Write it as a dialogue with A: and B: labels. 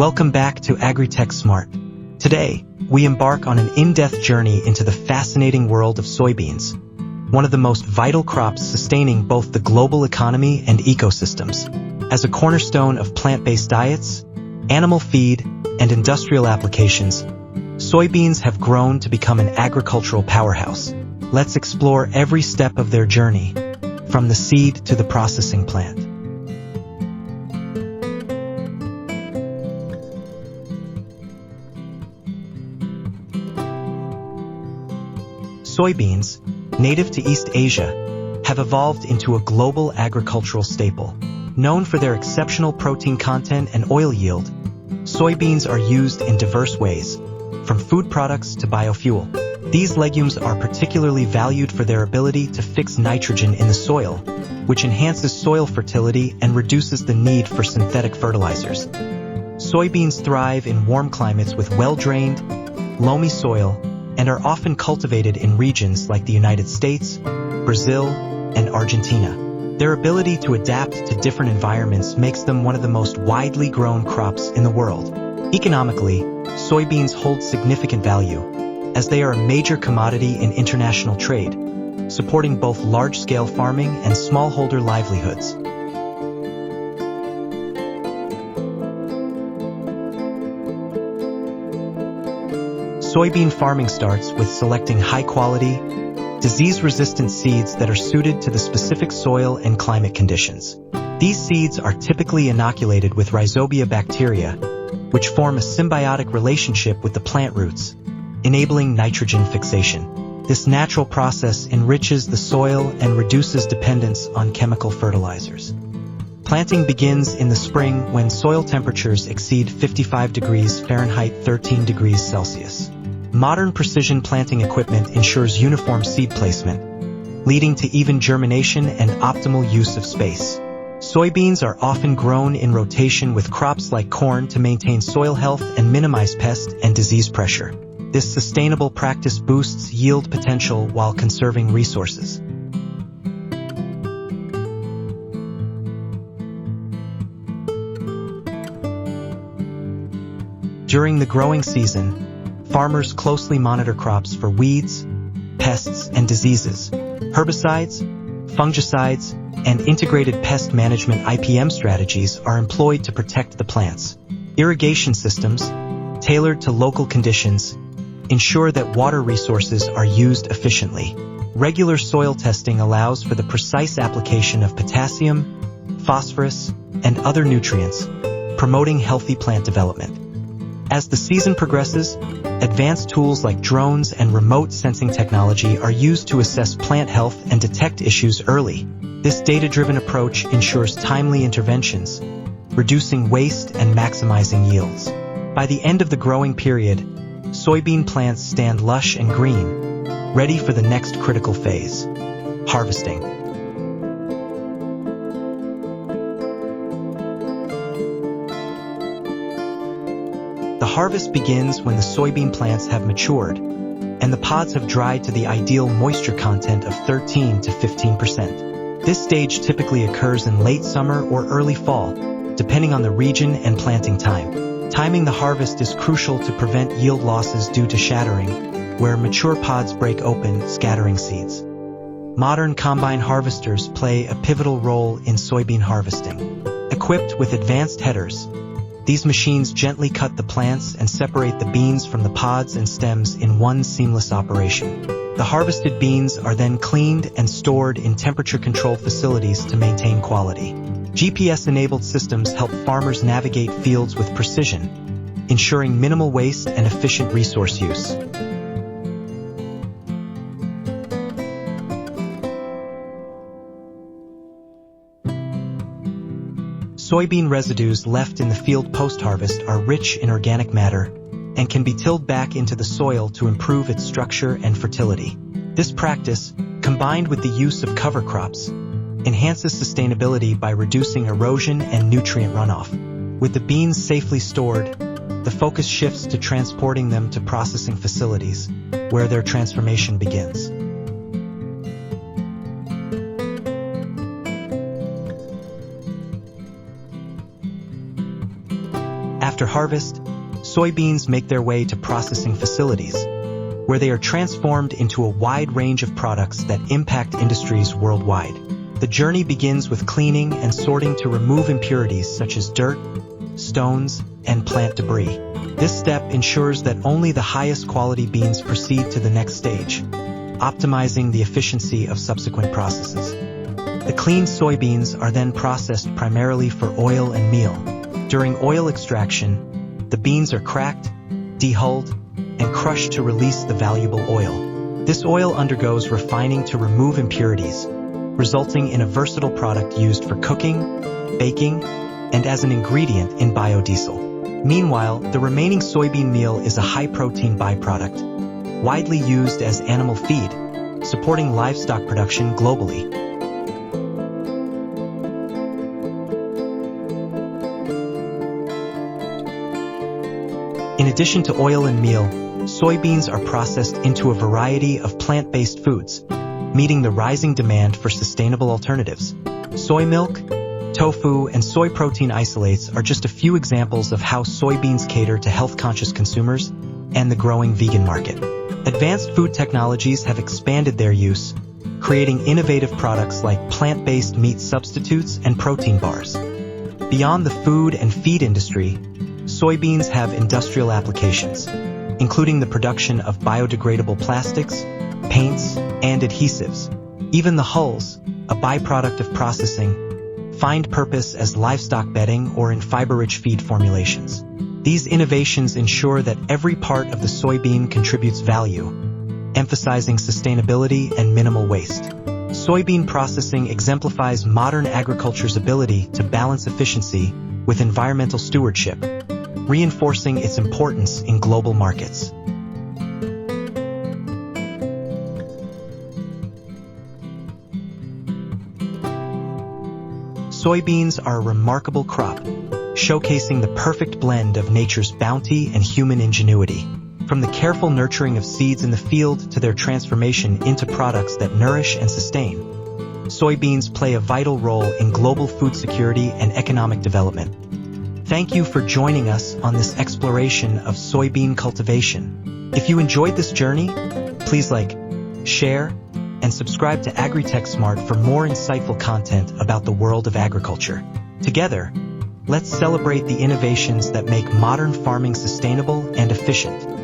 A: Welcome back to AgriTech Smart. Today, we embark on an in-depth journey into the fascinating world of soybeans, one of the most vital crops sustaining both the global economy and ecosystems. As a cornerstone of plant-based diets, animal feed, and industrial applications, soybeans have grown to become an agricultural powerhouse. Let's explore every step of their journey, from the seed to the processing plant. Soybeans, native to East Asia, have evolved into a global agricultural staple. Known for their exceptional protein content and oil yield, soybeans are used in diverse ways, from food products to biofuel. These legumes are particularly valued for their ability to fix nitrogen in the soil, which enhances soil fertility and reduces the need for synthetic fertilizers. Soybeans thrive in warm climates with well-drained, loamy soil, and are often cultivated in regions like the United States, Brazil, and Argentina. Their ability to adapt to different environments makes them one of the most widely grown crops in the world. Economically, soybeans hold significant value, as they are a major commodity in international trade, supporting both large-scale farming and smallholder livelihoods. Soybean farming starts with selecting high-quality, disease-resistant seeds that are suited to the specific soil and climate conditions. These seeds are typically inoculated with rhizobia bacteria, which form a symbiotic relationship with the plant roots, enabling nitrogen fixation. This natural process enriches the soil and reduces dependence on chemical fertilizers. Planting begins in the spring when soil temperatures exceed 55 degrees Fahrenheit 13 degrees Celsius. Modern precision planting equipment ensures uniform seed placement, leading to even germination and optimal use of space. Soybeans are often grown in rotation with crops like corn to maintain soil health and minimize pest and disease pressure. This sustainable practice boosts yield potential while conserving resources. During the growing season, farmers closely monitor crops for weeds, pests, and diseases. Herbicides, fungicides, and integrated pest management (IPM) strategies are employed to protect the plants. Irrigation systems, tailored to local conditions, ensure that water resources are used efficiently. Regular soil testing allows for the precise application of potassium, phosphorus, and other nutrients, promoting healthy plant development. As the season progresses, advanced tools like drones and remote sensing technology are used to assess plant health and detect issues early. This data-driven approach ensures timely interventions, reducing waste and maximizing yields. By the end of the growing period, soybean plants stand lush and green, ready for the next critical phase: harvesting. The harvest begins when the soybean plants have matured, and the pods have dried to the ideal moisture content of 13 to 15%. This stage typically occurs in late summer or early fall, depending on the region and planting time. Timing the harvest is crucial to prevent yield losses due to shattering, where mature pods break open, scattering seeds. Modern combine harvesters play a pivotal role in soybean harvesting. Equipped with advanced headers, these machines gently cut the plants and separate the beans from the pods and stems in one seamless operation. The harvested beans are then cleaned and stored in temperature-controlled facilities to maintain quality. GPS-enabled systems help farmers navigate fields with precision, ensuring minimal waste and efficient resource use. Soybean residues left in the field post-harvest are rich in organic matter and can be tilled back into the soil to improve its structure and fertility. This practice, combined with the use of cover crops, enhances sustainability by reducing erosion and nutrient runoff. With the beans safely stored, the focus shifts to transporting them to processing facilities, where their transformation begins. After harvest, soybeans make their way to processing facilities, where they are transformed into a wide range of products that impact industries worldwide. The journey begins with cleaning and sorting to remove impurities such as dirt, stones, and plant debris. This step ensures that only the highest quality beans proceed to the next stage, optimizing the efficiency of subsequent processes. The cleaned soybeans are then processed primarily for oil and meal. During oil extraction, the beans are cracked, dehulled, and crushed to release the valuable oil. This oil undergoes refining to remove impurities, resulting in a versatile product used for cooking, baking, and as an ingredient in biodiesel. Meanwhile, the remaining soybean meal is a high-protein byproduct, widely used as animal feed, supporting livestock production globally. In addition to oil and meal, soybeans are processed into a variety of plant-based foods, meeting the rising demand for sustainable alternatives. Soy milk, tofu, and soy protein isolates are just a few examples of how soybeans cater to health-conscious consumers and the growing vegan market. Advanced food technologies have expanded their use, creating innovative products like plant-based meat substitutes and protein bars. Beyond the food and feed industry, soybeans have industrial applications, including the production of biodegradable plastics, paints, and adhesives. Even the hulls, a byproduct of processing, find purpose as livestock bedding or in fiber-rich feed formulations. These innovations ensure that every part of the soybean contributes value, emphasizing sustainability and minimal waste. Soybean processing exemplifies modern agriculture's ability to balance efficiency with environmental stewardship, reinforcing its importance in global markets. Soybeans are a remarkable crop, showcasing the perfect blend of nature's bounty and human ingenuity. From the careful nurturing of seeds in the field to their transformation into products that nourish and sustain, soybeans play a vital role in global food security and economic development. Thank you for joining us on this exploration of soybean cultivation. If you enjoyed this journey, please like, share, and subscribe to AgriTech Smart for more insightful content about the world of agriculture. Together, let's celebrate the innovations that make modern farming sustainable and efficient.